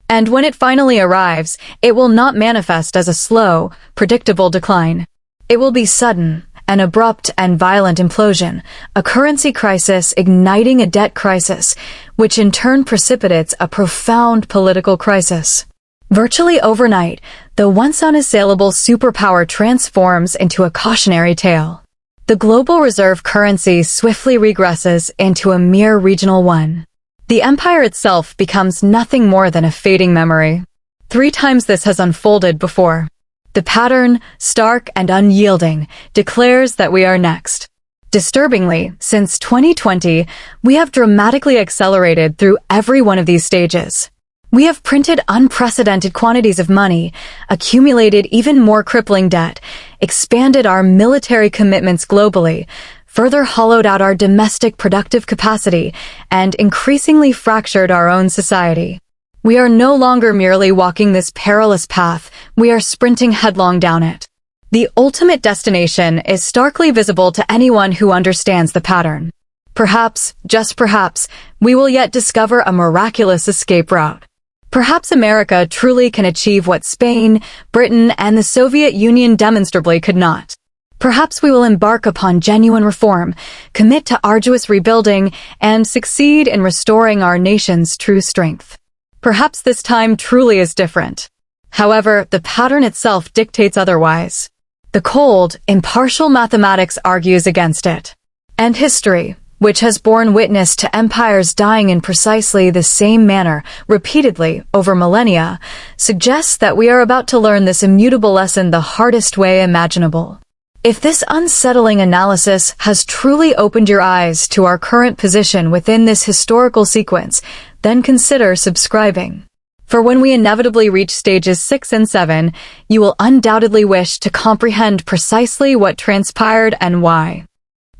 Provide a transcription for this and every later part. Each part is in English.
And when it finally arrives, it will not manifest as a slow, predictable decline. It will be sudden, an abrupt and violent implosion, a currency crisis igniting a debt crisis, which in turn precipitates a profound political crisis. Virtually overnight, the once unassailable superpower transforms into a cautionary tale. The global reserve currency swiftly regresses into a mere regional one. The empire itself becomes nothing more than a fading memory. 3 times this has unfolded before. The pattern, stark and unyielding, declares that we are next. Disturbingly, since 2020, we have dramatically accelerated through every one of these stages. We have printed unprecedented quantities of money, accumulated even more crippling debt, expanded our military commitments globally, further hollowed out our domestic productive capacity, and increasingly fractured our own society. We are no longer merely walking this perilous path, we are sprinting headlong down it. The ultimate destination is starkly visible to anyone who understands the pattern. Perhaps, just perhaps, we will yet discover a miraculous escape route. Perhaps America truly can achieve what Spain, Britain, and the Soviet Union demonstrably could not. Perhaps we will embark upon genuine reform, commit to arduous rebuilding, and succeed in restoring our nation's true strength. Perhaps this time truly is different. However, the pattern itself dictates otherwise. The cold, impartial mathematics argues against it. And history, which has borne witness to empires dying in precisely the same manner, repeatedly, over millennia, suggests that we are about to learn this immutable lesson the hardest way imaginable. If this unsettling analysis has truly opened your eyes to our current position within this historical sequence, then consider subscribing. For when we inevitably reach stages 6 and 7, you will undoubtedly wish to comprehend precisely what transpired and why.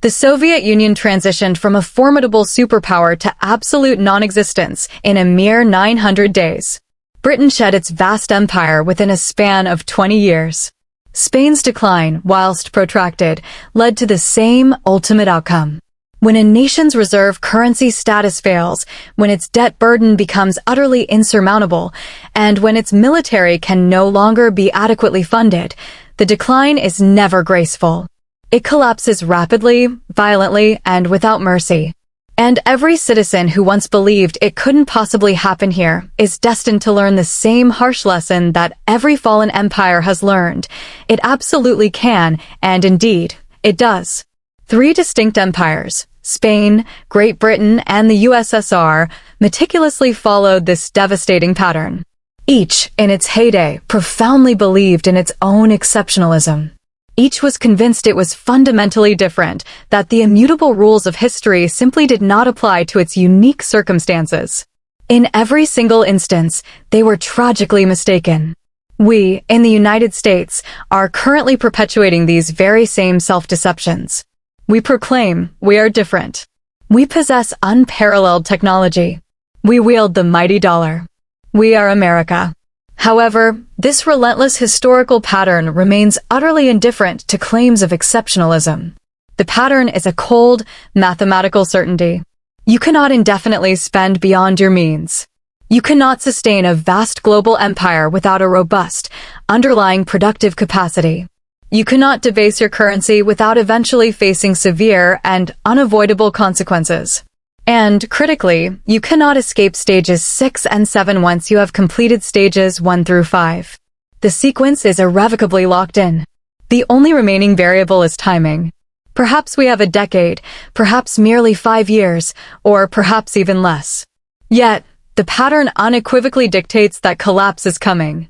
The Soviet Union transitioned from a formidable superpower to absolute non-existence in a mere 900 days. Britain shed its vast empire within a span of 20 years. Spain's decline, whilst protracted, led to the same ultimate outcome. When a nation's reserve currency status fails, when its debt burden becomes utterly insurmountable, and when its military can no longer be adequately funded, the decline is never graceful. It collapses rapidly, violently, and without mercy. And every citizen who once believed it couldn't possibly happen here is destined to learn the same harsh lesson that every fallen empire has learned. It absolutely can, and indeed, it does. 3 distinct empires, Spain, Great Britain, and the USSR, meticulously followed this devastating pattern. Each, in its heyday, profoundly believed in its own exceptionalism. Each was convinced it was fundamentally different, that the immutable rules of history simply did not apply to its unique circumstances. In every single instance, they were tragically mistaken. We, in the United States, are currently perpetuating these very same self-deceptions. We proclaim we are different. We possess unparalleled technology. We wield the mighty dollar. We are America. However, this relentless historical pattern remains utterly indifferent to claims of exceptionalism. The pattern is a cold, mathematical certainty. You cannot indefinitely spend beyond your means. You cannot sustain a vast global empire without a robust, underlying productive capacity. You cannot debase your currency without eventually facing severe and unavoidable consequences. And, critically, you cannot escape stages 6 and 7 once you have completed stages 1 through 5. The sequence is irrevocably locked in. The only remaining variable is timing. Perhaps we have a decade, perhaps merely 5 years, or perhaps even less. Yet, the pattern unequivocally dictates that collapse is coming.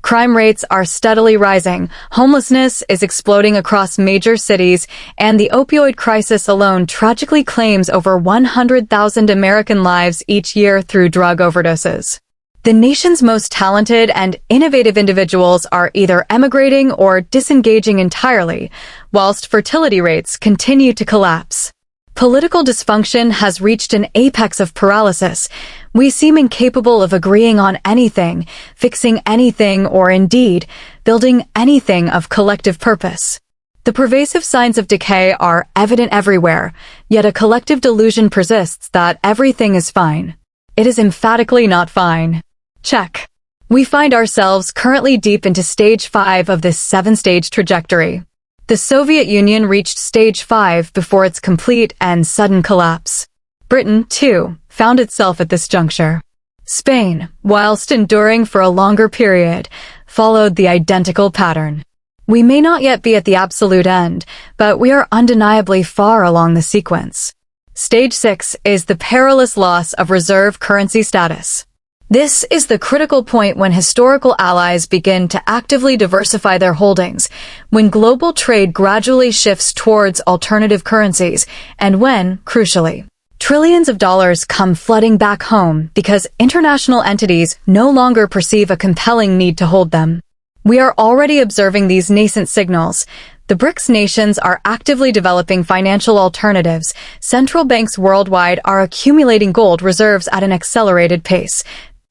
Crime rates are steadily rising, homelessness is exploding across major cities, and the opioid crisis alone tragically claims over 100,000 American lives each year through drug overdoses. The nation's most talented and innovative individuals are either emigrating or disengaging entirely, whilst fertility rates continue to collapse. Political dysfunction has reached an apex of paralysis. We seem incapable of agreeing on anything, fixing anything, or indeed, building anything of collective purpose. The pervasive signs of decay are evident everywhere, yet a collective delusion persists that everything is fine. It is emphatically not fine. Check. We find ourselves currently deep into Stage 5 of this 7-stage trajectory. The Soviet Union reached Stage 5 before its complete and sudden collapse. Britain, too, found itself at this juncture. Spain, whilst enduring for a longer period, followed the identical pattern. We may not yet be at the absolute end, but we are undeniably far along the sequence. Stage 6 is the perilous loss of reserve currency status. This is the critical point when historical allies begin to actively diversify their holdings, when global trade gradually shifts towards alternative currencies, and when, crucially, trillions of dollars come flooding back home because international entities no longer perceive a compelling need to hold them. We are already observing these nascent signals. The BRICS nations are actively developing financial alternatives. Central banks worldwide are accumulating gold reserves at an accelerated pace.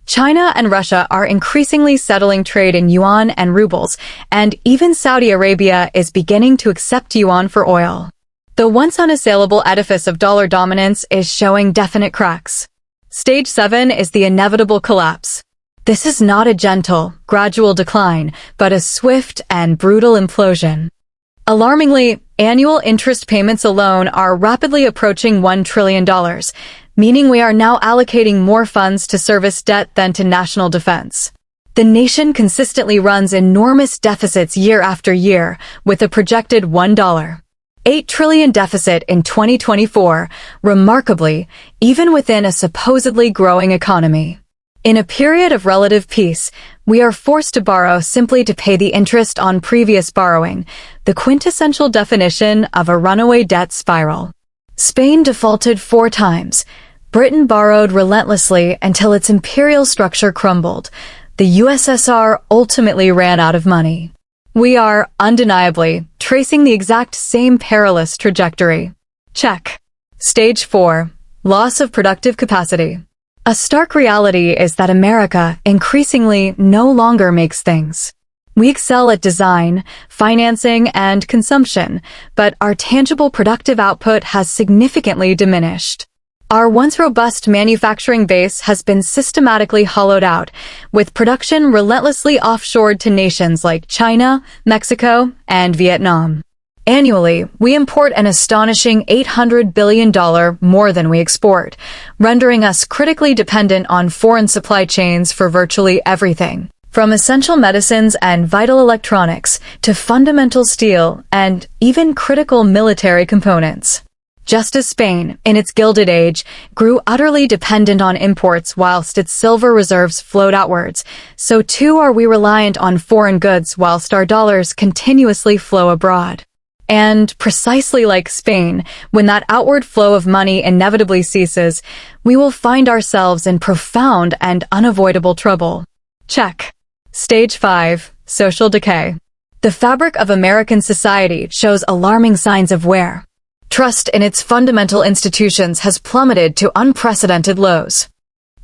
China and Russia are increasingly settling trade in yuan and rubles, and even Saudi Arabia is beginning to accept yuan for oil. The once unassailable edifice of dollar dominance is showing definite cracks. Stage 7 is the inevitable collapse. This is not a gentle, gradual decline, but a swift and brutal implosion. Alarmingly, annual interest payments alone are rapidly approaching $1 trillion, meaning we are now allocating more funds to service debt than to national defense. The nation consistently runs enormous deficits year after year, with a projected $1.8 trillion deficit in 2024, remarkably, even within a supposedly growing economy. In a period of relative peace, we are forced to borrow simply to pay the interest on previous borrowing, the quintessential definition of a runaway debt spiral. Spain defaulted 4 times. Britain borrowed relentlessly until its imperial structure crumbled. The USSR ultimately ran out of money. We are, undeniably, tracing the exact same perilous trajectory. Check. Stage 4. Loss of productive capacity. A stark reality is that America increasingly no longer makes things. We excel at design, financing, and consumption, but our tangible productive output has significantly diminished. Our once robust manufacturing base has been systematically hollowed out, with production relentlessly offshored to nations like China, Mexico, and Vietnam. Annually, we import an astonishing $800 billion more than we export, rendering us critically dependent on foreign supply chains for virtually everything, from essential medicines and vital electronics to fundamental steel and even critical military components. Just as Spain, in its Gilded Age, grew utterly dependent on imports whilst its silver reserves flowed outwards, so too are we reliant on foreign goods whilst our dollars continuously flow abroad. And precisely like Spain, when that outward flow of money inevitably ceases, we will find ourselves in profound and unavoidable trouble. Check. Stage 5. Social decay. The fabric of American society shows alarming signs of wear. Trust in its fundamental institutions has plummeted to unprecedented lows.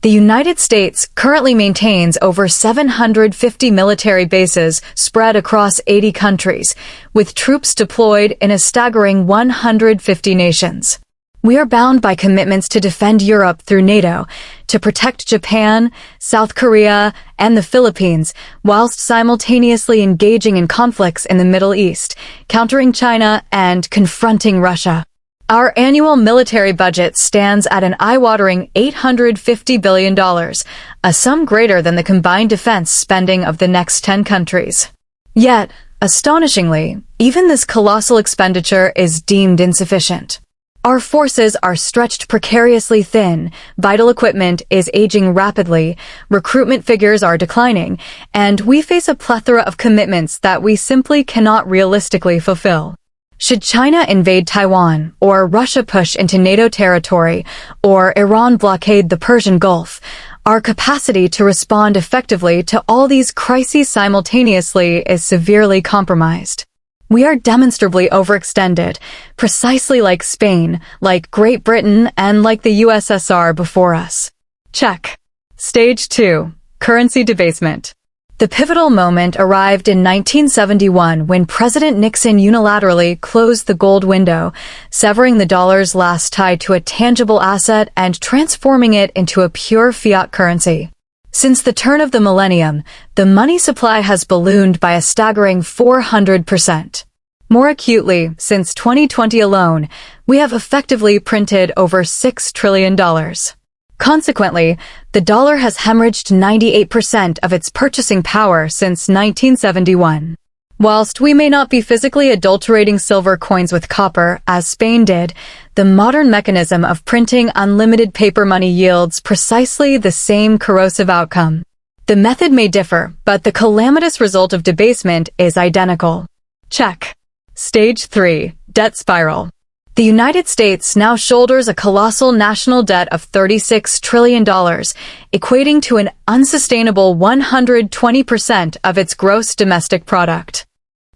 The United States currently maintains over 750 military bases spread across 80 countries, with troops deployed in a staggering 150 nations. We are bound by commitments to defend Europe through NATO, to protect Japan, South Korea, and the Philippines, whilst simultaneously engaging in conflicts in the Middle East, countering China, and confronting Russia. Our annual military budget stands at an eye-watering $850 billion, a sum greater than the combined defense spending of the next 10 countries. Yet, astonishingly, even this colossal expenditure is deemed insufficient. Our forces are stretched precariously thin, vital equipment is aging rapidly, recruitment figures are declining, and we face a plethora of commitments that we simply cannot realistically fulfill. Should China invade Taiwan, or Russia push into NATO territory, or Iran blockade the Persian Gulf, our capacity to respond effectively to all these crises simultaneously is severely compromised. We are demonstrably overextended, precisely like Spain, like Great Britain, and like the USSR before us. Check. Stage 2. Currency debasement. The pivotal moment arrived in 1971 when President Nixon unilaterally closed the gold window, severing the dollar's last tie to a tangible asset and transforming it into a pure fiat currency. Since the turn of the millennium, the money supply has ballooned by a staggering 400%. More acutely, since 2020 alone, we have effectively printed over $6 trillion. Consequently, the dollar has hemorrhaged 98% of its purchasing power since 1971. Whilst we may not be physically adulterating silver coins with copper, as Spain did, the modern mechanism of printing unlimited paper money yields precisely the same corrosive outcome. The method may differ, but the calamitous result of debasement is identical. Check. Stage 3. Debt spiral. The United States now shoulders a colossal national debt of $36 trillion, equating to an unsustainable 120% of its gross domestic product.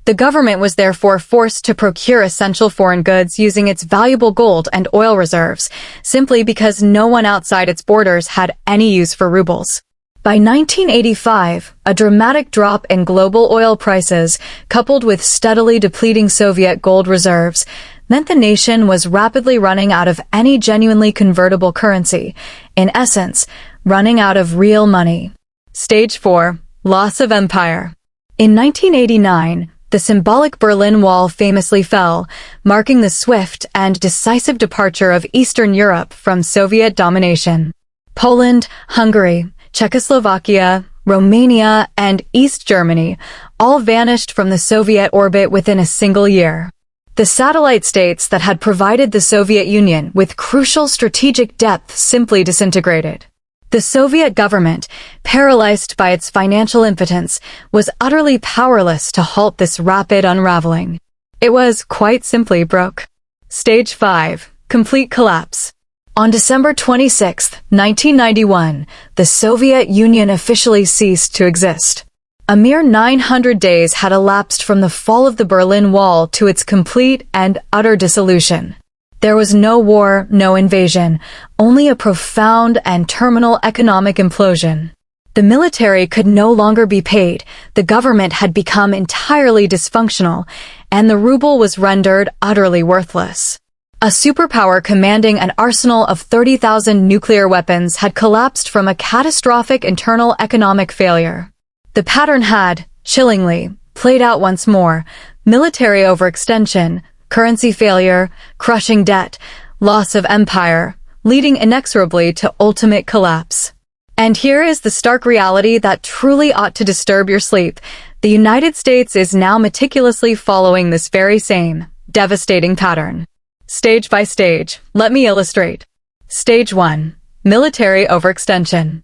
The government was therefore forced to procure essential foreign goods using its valuable gold and oil reserves, simply because no one outside its borders had any use for rubles. By 1985, a dramatic drop in global oil prices, coupled with steadily depleting Soviet gold reserves, meant the nation was rapidly running out of any genuinely convertible currency, in essence, running out of real money. Stage 4. Loss of empire. In 1989, the symbolic Berlin Wall famously fell, marking the swift and decisive departure of Eastern Europe from Soviet domination. Poland, Hungary, Czechoslovakia, Romania, and East Germany all vanished from the Soviet orbit within a single year. The satellite states that had provided the Soviet Union with crucial strategic depth simply disintegrated. The Soviet government, paralyzed by its financial impotence, was utterly powerless to halt this rapid unraveling. It was, quite simply, broke. Stage 5. Complete collapse. On December 26, 1991, the Soviet Union officially ceased to exist. A mere 900 days had elapsed from the fall of the Berlin Wall to its complete and utter dissolution. There was no war, no invasion, only a profound and terminal economic implosion. The military could no longer be paid, the government had become entirely dysfunctional, and the ruble was rendered utterly worthless. A superpower commanding an arsenal of 30,000 nuclear weapons had collapsed from a catastrophic internal economic failure. The pattern had, chillingly, played out once more: military overextension, currency failure, crushing debt, loss of empire, leading inexorably to ultimate collapse. And here is the stark reality that truly ought to disturb your sleep. The United States is now meticulously following this very same, devastating pattern. Stage by stage, let me illustrate. Stage 1. Military overextension.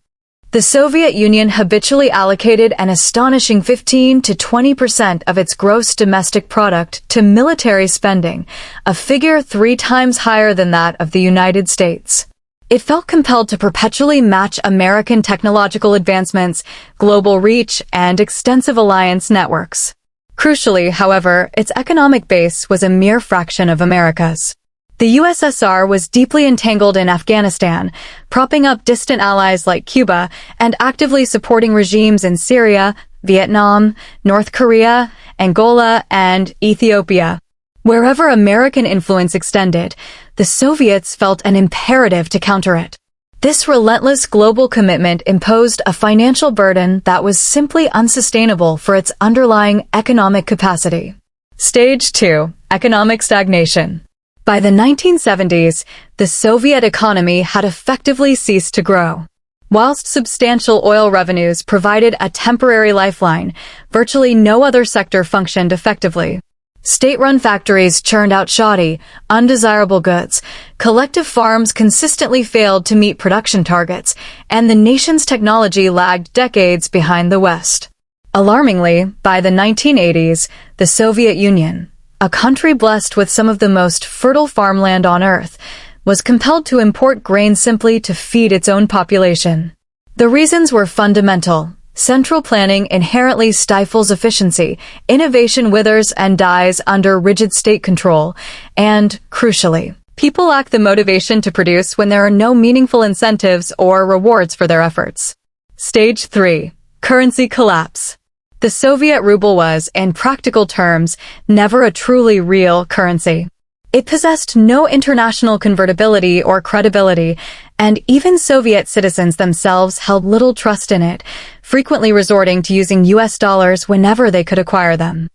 The Soviet Union habitually allocated an astonishing 15 to 20% of its gross domestic product to military spending, a figure 3 times higher than that of the United States. It felt compelled to perpetually match American technological advancements, global reach, and extensive alliance networks. Crucially, however, its economic base was a mere fraction of America's. The USSR was deeply entangled in Afghanistan, propping up distant allies like Cuba and actively supporting regimes in Syria, Vietnam, North Korea, Angola, and Ethiopia. Wherever American influence extended, the Soviets felt an imperative to counter it. This relentless global commitment imposed a financial burden that was simply unsustainable for its underlying economic capacity. Stage 2. Economic stagnation. By the 1970s, the Soviet economy had effectively ceased to grow. Whilst substantial oil revenues provided a temporary lifeline, virtually no other sector functioned effectively. State-run factories churned out shoddy, undesirable goods, collective farms consistently failed to meet production targets, and the nation's technology lagged decades behind the West. Alarmingly, by the 1980s, the Soviet Union, a country blessed with some of the most fertile farmland on Earth, was compelled to import grain simply to feed its own population. The reasons were fundamental. Central planning inherently stifles efficiency, innovation withers and dies under rigid state control, and, crucially, people lack the motivation to produce when there are no meaningful incentives or rewards for their efforts. Stage 3. Currency collapse. The Soviet ruble was, in practical terms, never a truly real currency. It possessed no international convertibility or credibility, and even Soviet citizens themselves held little trust in it, frequently resorting to using US dollars whenever they could acquire them.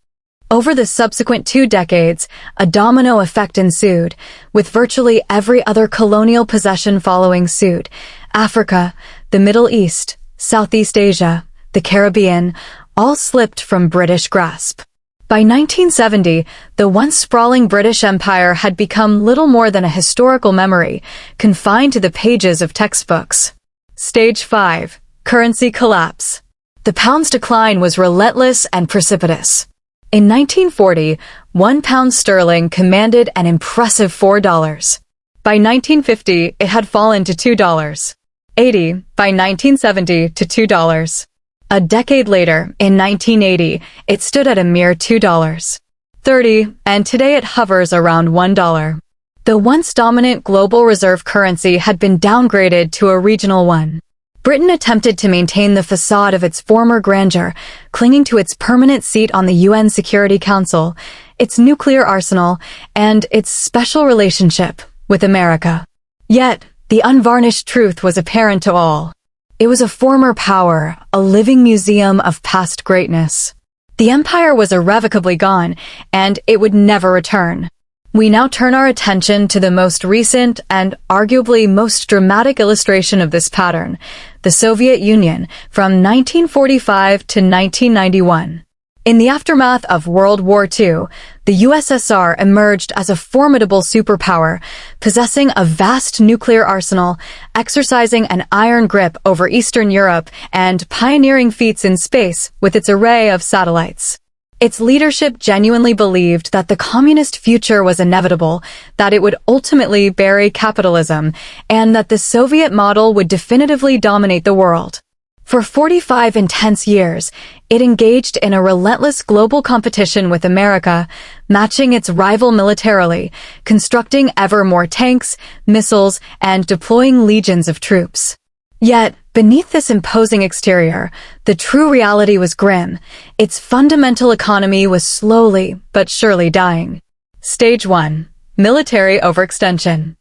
Over the subsequent 2 decades, a domino effect ensued, with virtually every other colonial possession following suit: Africa, the Middle East, Southeast Asia, the Caribbean, all slipped from British grasp. By 1970, the once sprawling British Empire had become little more than a historical memory, confined to the pages of textbooks. Stage 5. Currency collapse. The pound's decline was relentless and precipitous. In 1940, £1 commanded an impressive $4. By 1950, it had fallen to $2.80, by 1970 to $2. A decade later, in 1980, it stood at a mere $2.30, and today it hovers around $1. The once dominant global reserve currency had been downgraded to a regional one. Britain attempted to maintain the facade of its former grandeur, clinging to its permanent seat on the UN Security Council, its nuclear arsenal, and its special relationship with America. Yet, the unvarnished truth was apparent to all. It was a former power, a living museum of past greatness. The empire was irrevocably gone, and it would never return. We now turn our attention to the most recent and arguably most dramatic illustration of this pattern, the Soviet Union, from 1945 to 1991. In the aftermath of World War II, the USSR emerged as a formidable superpower, possessing a vast nuclear arsenal, exercising an iron grip over Eastern Europe, and pioneering feats in space with its array of satellites. Its leadership genuinely believed that the communist future was inevitable, that it would ultimately bury capitalism, and that the Soviet model would definitively dominate the world. For 45 intense years, it engaged in a relentless global competition with America, matching its rival militarily, constructing ever more tanks, missiles, and deploying legions of troops. Yet, beneath this imposing exterior, the true reality was grim. Its fundamental economy was slowly but surely dying. Stage 1. Military overextension.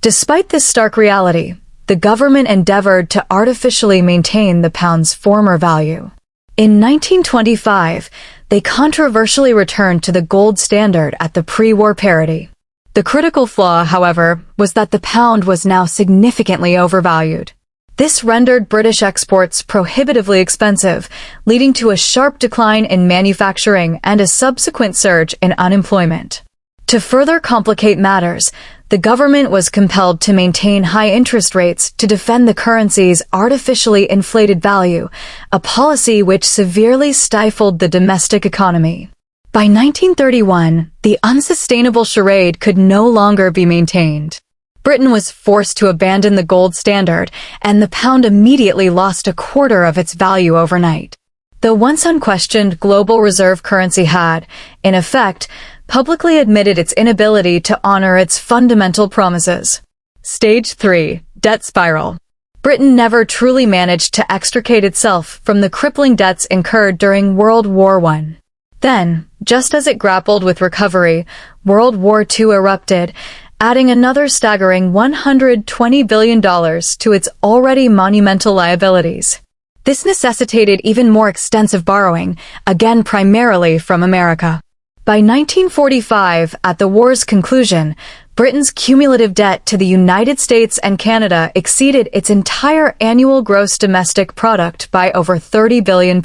Despite this stark reality, the government endeavored to artificially maintain the pound's former value. In 1925, they controversially returned to the gold standard at the pre-war parity. The critical flaw, however, was that the pound was now significantly overvalued. This rendered British exports prohibitively expensive, leading to a sharp decline in manufacturing and a subsequent surge in unemployment. To further complicate matters, the government was compelled to maintain high interest rates to defend the currency's artificially inflated value, a policy which severely stifled the domestic economy. By 1931, the unsustainable charade could no longer be maintained. Britain was forced to abandon the gold standard, and the pound immediately lost a quarter of its value overnight. The once unquestioned global reserve currency had, in effect, publicly admitted its inability to honor its fundamental promises. Stage 3. Debt spiral. Britain never truly managed to extricate itself from the crippling debts incurred during World War I. Then, just as it grappled with recovery, World War II erupted, adding another staggering $120 billion to its already monumental liabilities. This necessitated even more extensive borrowing, again primarily from America. By 1945, at the war's conclusion, Britain's cumulative debt to the United States and Canada exceeded its entire annual gross domestic product by over £30 billion.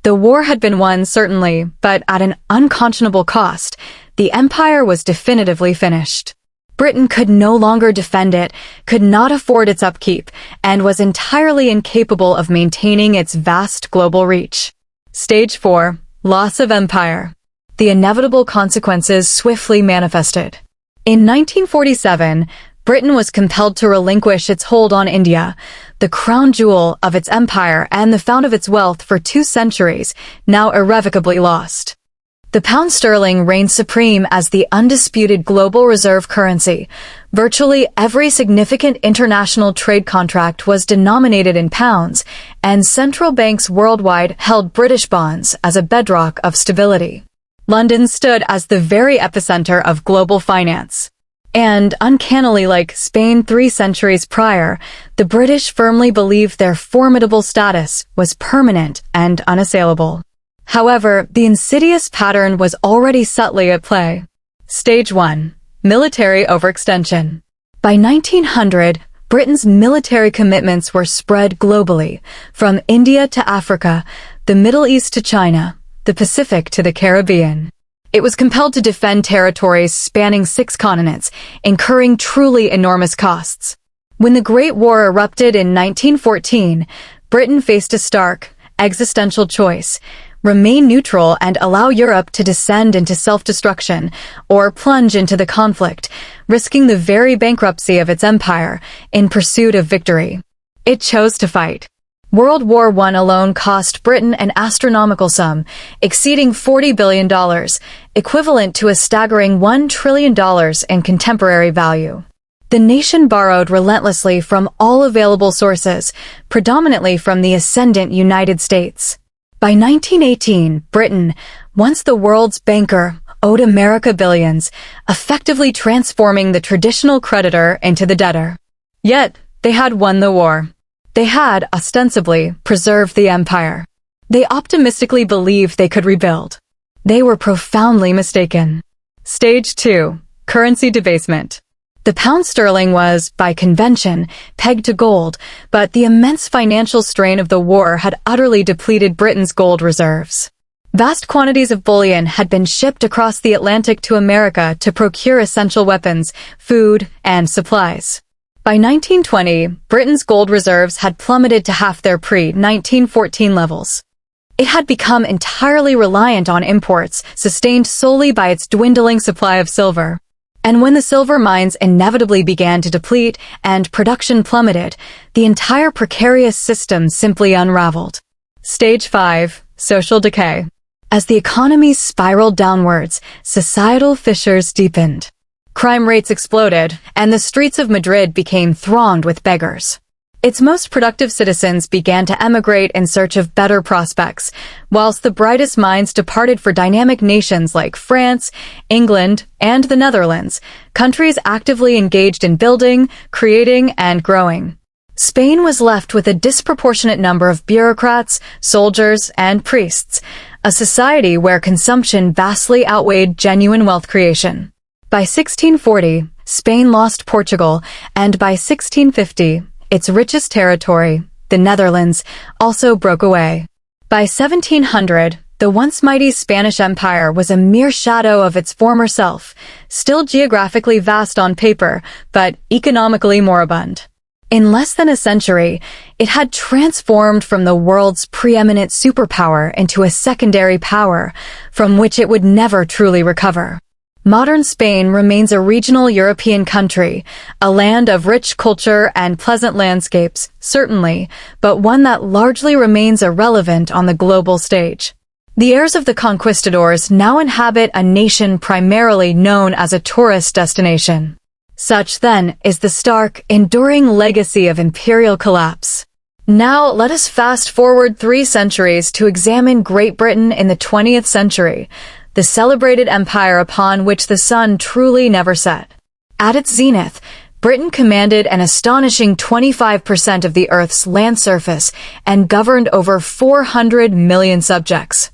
The war had been won, certainly, but at an unconscionable cost. The empire was definitively finished. Britain could no longer defend it, could not afford its upkeep, and was entirely incapable of maintaining its vast global reach. Stage 4. Loss of empire. The inevitable consequences swiftly manifested. In 1947, Britain was compelled to relinquish its hold on India, the crown jewel of its empire and the fount of its wealth for 2 centuries, now irrevocably lost. The pound sterling reigned supreme as the undisputed global reserve currency. Virtually every significant international trade contract was denominated in pounds, and central banks worldwide held British bonds as a bedrock of stability. London stood as the very epicenter of global finance. And, uncannily like Spain 3 centuries prior, the British firmly believed their formidable status was permanent and unassailable. However, the insidious pattern was already subtly at play. Stage 1. Military overextension. By 1900, Britain's military commitments were spread globally, from India to Africa, the Middle East to China, the Pacific to the Caribbean. It was compelled to defend territories spanning 6 continents, incurring truly enormous costs. When the Great War erupted in 1914, Britain faced a stark, existential choice: remain neutral and allow Europe to descend into self-destruction, or plunge into the conflict, risking the very bankruptcy of its empire in pursuit of victory. It chose to fight. World War I alone cost Britain an astronomical sum, exceeding $40 billion, equivalent to a staggering $1 trillion in contemporary value. The nation borrowed relentlessly from all available sources, predominantly from the ascendant United States. By 1918, Britain, once the world's banker, owed America billions, effectively transforming the traditional creditor into the debtor. Yet, they had won the war. They had, ostensibly, preserved the empire. They optimistically believed they could rebuild. They were profoundly mistaken. Stage 2. Currency debasement. The pound sterling was, by convention, pegged to gold, but the immense financial strain of the war had utterly depleted Britain's gold reserves. Vast quantities of bullion had been shipped across the Atlantic to America to procure essential weapons, food, and supplies. By 1920, Britain's gold reserves had plummeted to half their pre-1914 levels. It had become entirely reliant on imports, sustained solely by its dwindling supply of silver. And when the silver mines inevitably began to deplete and production plummeted, the entire precarious system simply unraveled. Stage 5. Social decay. As the economy spiraled downwards, societal fissures deepened. Crime rates exploded, and the streets of Madrid became thronged with beggars. Its most productive citizens began to emigrate in search of better prospects, whilst the brightest minds departed for dynamic nations like France, England, and the Netherlands, countries actively engaged in building, creating, and growing. Spain was left with a disproportionate number of bureaucrats, soldiers, and priests, a society where consumption vastly outweighed genuine wealth creation. By 1640, Spain lost Portugal, and by 1650, its richest territory, the Netherlands, also broke away. By 1700, the once mighty Spanish Empire was a mere shadow of its former self, still geographically vast on paper, but economically moribund. In less than a century, it had transformed from the world's preeminent superpower into a secondary power, from which it would never truly recover. Modern Spain remains a regional European country, a land of rich culture and pleasant landscapes, certainly, but one that largely remains irrelevant on the global stage. The heirs of the conquistadors now inhabit a nation primarily known as a tourist destination. Such, then, is the stark, enduring legacy of imperial collapse. Now, let us fast forward 3 centuries to examine Great Britain in the 20th century, the celebrated empire upon which the sun truly never set. At its zenith, Britain commanded an astonishing 25% of the Earth's land surface and governed over 400 million subjects.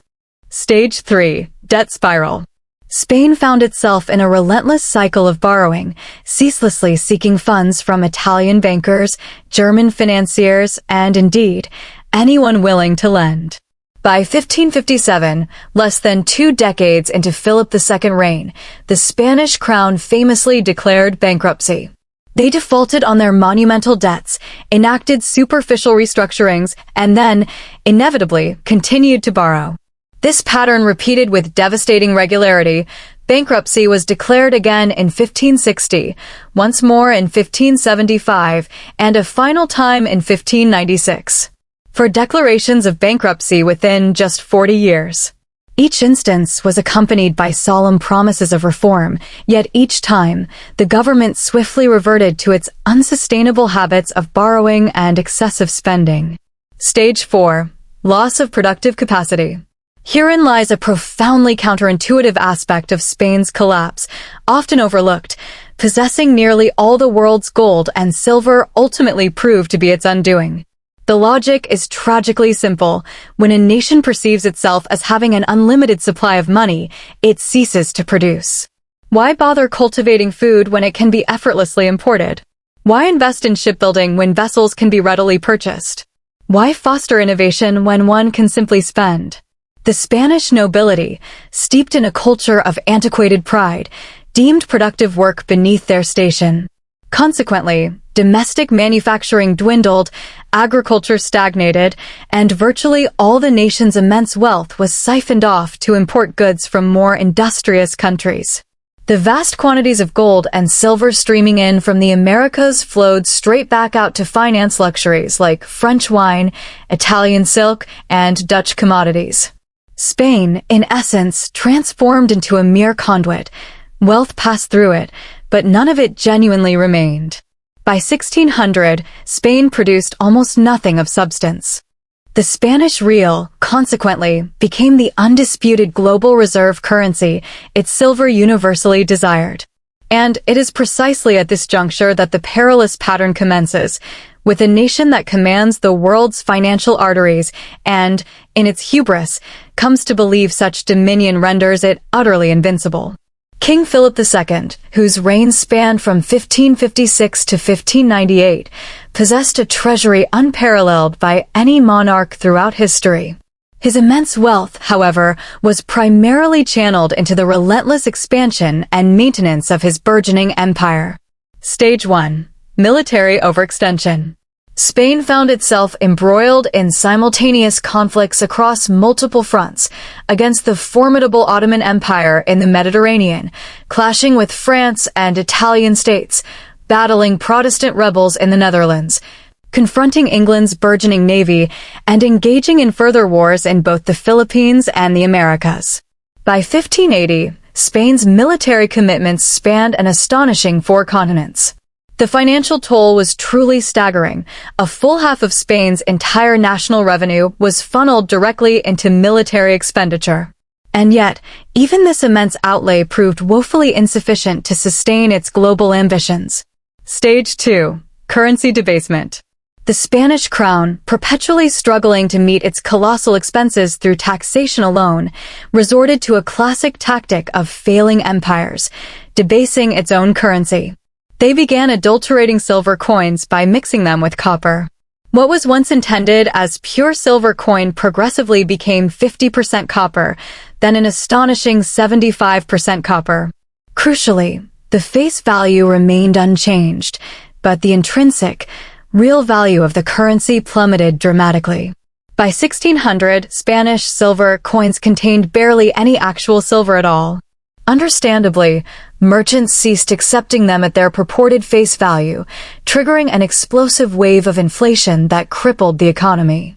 Stage 3. Debt spiral. Spain found itself in a relentless cycle of borrowing, ceaselessly seeking funds from Italian bankers, German financiers, and indeed, anyone willing to lend. By 1557, less than 2 decades into Philip II's reign, the Spanish crown famously declared bankruptcy. They defaulted on their monumental debts, enacted superficial restructurings, and then, inevitably, continued to borrow. This pattern repeated with devastating regularity. Bankruptcy was declared again in 1560, once more in 1575, and a final time in 1596. For declarations of bankruptcy within just 40 years. Each instance was accompanied by solemn promises of reform, yet each time, the government swiftly reverted to its unsustainable habits of borrowing and excessive spending. Stage 4. Loss of productive capacity. Herein lies a profoundly counterintuitive aspect of Spain's collapse, often overlooked. Possessing nearly all the world's gold and silver ultimately proved to be its undoing. The logic is tragically simple. When a nation perceives itself as having an unlimited supply of money, it ceases to produce. Why bother cultivating food when it can be effortlessly imported? Why invest in shipbuilding when vessels can be readily purchased? Why foster innovation when one can simply spend? The Spanish nobility, steeped in a culture of antiquated pride, deemed productive work beneath their station. Consequently, domestic manufacturing dwindled, agriculture stagnated, and virtually all the nation's immense wealth was siphoned off to import goods from more industrious countries. The vast quantities of gold and silver streaming in from the Americas flowed straight back out to finance luxuries like French wine, Italian silk, and Dutch commodities. Spain, in essence, transformed into a mere conduit. Wealth passed through it, but none of it genuinely remained. By 1600, Spain produced almost nothing of substance. The Spanish real, consequently, became the undisputed global reserve currency its silver universally desired. And it is precisely at this juncture that the perilous pattern commences, with a nation that commands the world's financial arteries and, in its hubris, comes to believe such dominion renders it utterly invincible. King Philip II, whose reign spanned from 1556 to 1598, possessed a treasury unparalleled by any monarch throughout history. His immense wealth, however, was primarily channeled into the relentless expansion and maintenance of his burgeoning empire. Stage 1. Military overextension. Spain found itself embroiled in simultaneous conflicts across multiple fronts against the formidable Ottoman Empire in the Mediterranean, clashing with France and Italian states, battling Protestant rebels in the Netherlands, confronting England's burgeoning navy, and engaging in further wars in both the Philippines and the Americas. By 1580, Spain's military commitments spanned an astonishing 4 continents. The financial toll was truly staggering. A full half of Spain's entire national revenue was funneled directly into military expenditure. And yet, even this immense outlay proved woefully insufficient to sustain its global ambitions. Stage 2. Currency debasement. The Spanish crown, perpetually struggling to meet its colossal expenses through taxation alone, resorted to a classic tactic of failing empires, debasing its own currency. They began adulterating silver coins by mixing them with copper. What was once intended as pure silver coin progressively became 50% copper, then an astonishing 75% copper. Crucially, the face value remained unchanged, but the intrinsic, real value of the currency plummeted dramatically. By 1600, Spanish silver coins contained barely any actual silver at all. Understandably, merchants ceased accepting them at their purported face value, triggering an explosive wave of inflation that crippled the economy.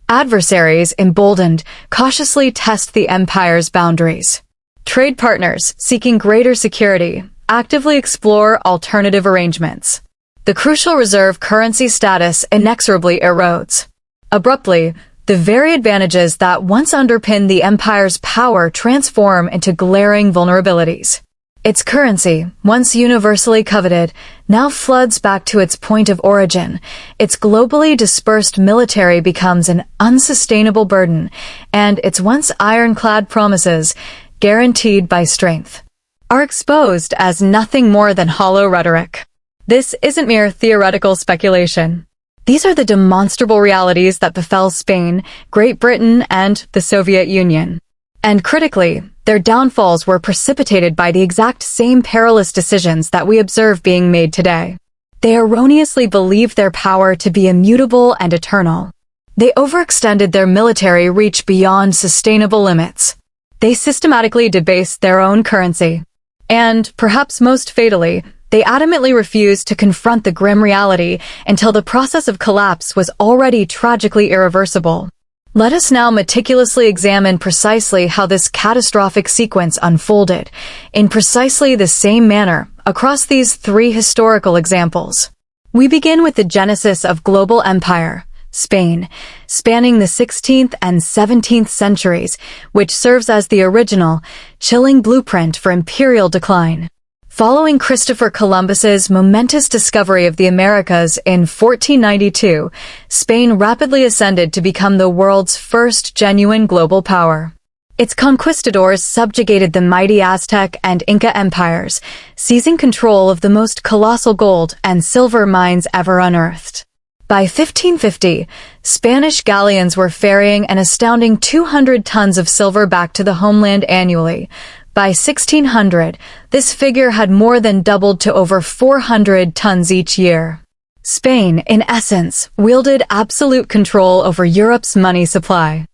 Adversaries, emboldened, cautiously test the empire's boundaries. Trade partners, seeking greater security, actively explore alternative arrangements. The crucial reserve currency status inexorably erodes. Abruptly, the very advantages that once underpinned the empire's power transform into glaring vulnerabilities. Its currency, once universally coveted, now floods back to its point of origin. Its globally dispersed military becomes an unsustainable burden, and its once ironclad promises, guaranteed by strength, are exposed as nothing more than hollow rhetoric. This isn't mere theoretical speculation. These are the demonstrable realities that befell Spain, Great Britain, and the Soviet Union. And critically, their downfalls were precipitated by the exact same perilous decisions that we observe being made today. They erroneously believed their power to be immutable and eternal. They overextended their military reach beyond sustainable limits. They systematically debased their own currency. And, perhaps most fatally, they adamantly refused to confront the grim reality until the process of collapse was already tragically irreversible. Let us now meticulously examine precisely how this catastrophic sequence unfolded, in precisely the same manner, across these 3 historical examples. We begin with the genesis of global empire, Spain, spanning the 16th and 17th centuries, which serves as the original, chilling blueprint for imperial decline. Following Christopher Columbus's momentous discovery of the Americas in 1492, Spain rapidly ascended to become the world's first genuine global power. Its conquistadors subjugated the mighty Aztec and Inca empires, seizing control of the most colossal gold and silver mines ever unearthed. By 1550, Spanish galleons were ferrying an astounding 200 tons of silver back to the homeland annually. By 1600, this figure had more than doubled to over 400 tons each year. Spain, in essence, wielded absolute control over Europe's money supply.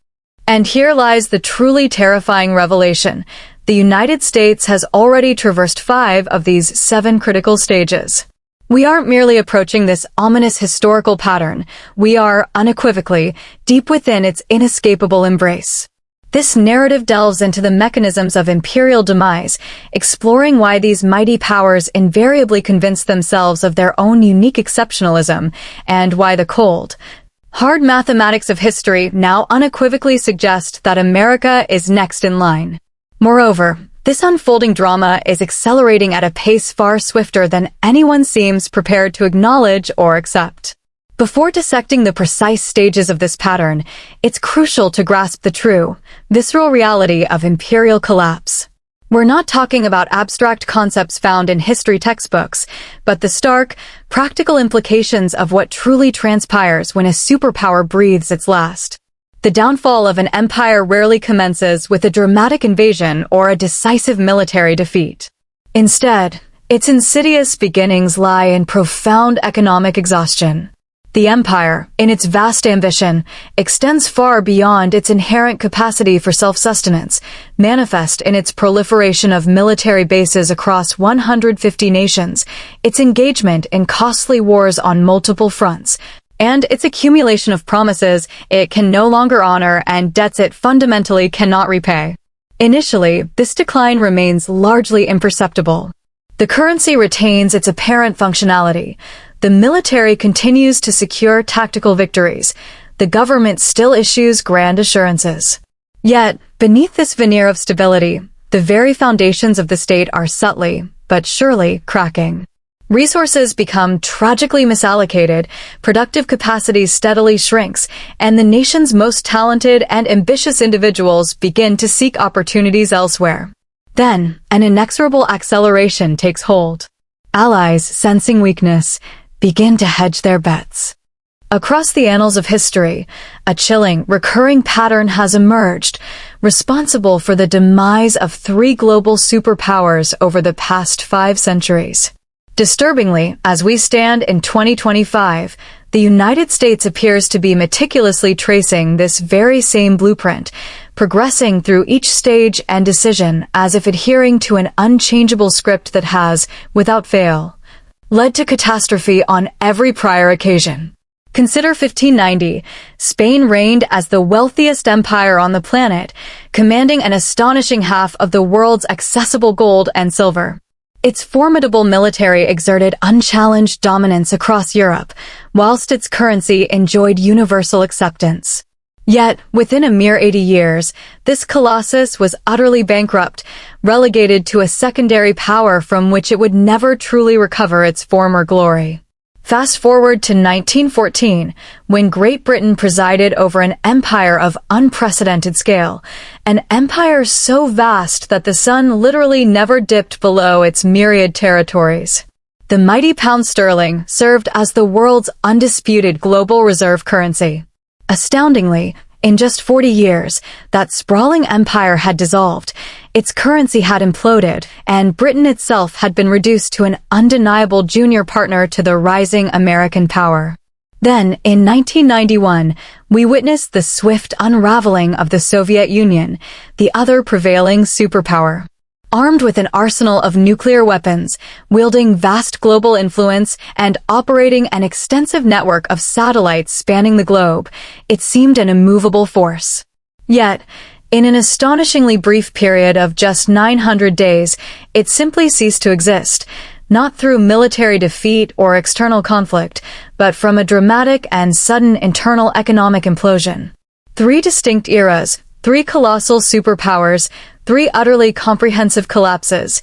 And here lies the truly terrifying revelation. The United States has already traversed 5 of these 7 critical stages. We aren't merely approaching this ominous historical pattern. We are, unequivocally, deep within its inescapable embrace. This narrative delves into the mechanisms of imperial demise, exploring why these mighty powers invariably convince themselves of their own unique exceptionalism, and why the cold, hard mathematics of history now unequivocally suggest that America is next in line. Moreover, this unfolding drama is accelerating at a pace far swifter than anyone seems prepared to acknowledge or accept. Before dissecting the precise stages of this pattern, it's crucial to grasp the true, visceral reality of imperial collapse. We're not talking about abstract concepts found in history textbooks, but the stark, practical implications of what truly transpires when a superpower breathes its last. The downfall of an empire rarely commences with a dramatic invasion or a decisive military defeat. Instead, its insidious beginnings lie in profound economic exhaustion. The empire, in its vast ambition, extends far beyond its inherent capacity for self-sustenance, manifest in its proliferation of military bases across 150 nations, its engagement in costly wars on multiple fronts, and its accumulation of promises it can no longer honor and debts it fundamentally cannot repay. Initially, this decline remains largely imperceptible. The currency retains its apparent functionality. The military continues to secure tactical victories. The government still issues grand assurances. Yet, beneath this veneer of stability, the very foundations of the state are subtly, but surely, cracking. Resources become tragically misallocated, productive capacity steadily shrinks, and the nation's most talented and ambitious individuals begin to seek opportunities elsewhere. Then, an inexorable acceleration takes hold. Allies, sensing weakness, begin to hedge their bets. Across the annals of history, a chilling, recurring pattern has emerged, responsible for the demise of 3 global superpowers over the past 5 centuries. Disturbingly, as we stand in 2025, the United States appears to be meticulously tracing this very same blueprint, progressing through each stage and decision as if adhering to an unchangeable script that has, without fail, led to catastrophe on every prior occasion. Consider 1590. Spain reigned as the wealthiest empire on the planet, commanding an astonishing half of the world's accessible gold and silver. Its formidable military exerted unchallenged dominance across Europe, whilst its currency enjoyed universal acceptance. Yet, within a mere 80 years, this colossus was utterly bankrupt, relegated to a secondary power from which it would never truly recover its former glory. Fast forward to 1914, when Great Britain presided over an empire of unprecedented scale, an empire so vast that the sun literally never dipped below its myriad territories. The mighty pound sterling served as the world's undisputed global reserve currency. Astoundingly, in just 40 years, that sprawling empire had dissolved, its currency had imploded, and Britain itself had been reduced to an undeniable junior partner to the rising American power. Then, in 1991, we witnessed the swift unraveling of the Soviet Union, the other prevailing superpower. Armed with an arsenal of nuclear weapons, wielding vast global influence, and operating an extensive network of satellites spanning the globe, it seemed an immovable force. Yet, in an astonishingly brief period of just 900 days, it simply ceased to exist, not through military defeat or external conflict, but from a dramatic and sudden internal economic implosion. 3 distinct eras, 3 colossal superpowers, 3 utterly comprehensive collapses.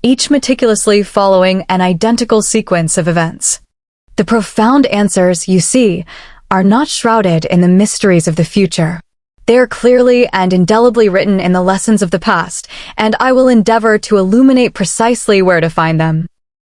each meticulously following an identical sequence of events. The profound answers, you see, are not shrouded in the mysteries of the future. They are clearly and indelibly written in the lessons of the past, and I will endeavor to illuminate precisely where to find them.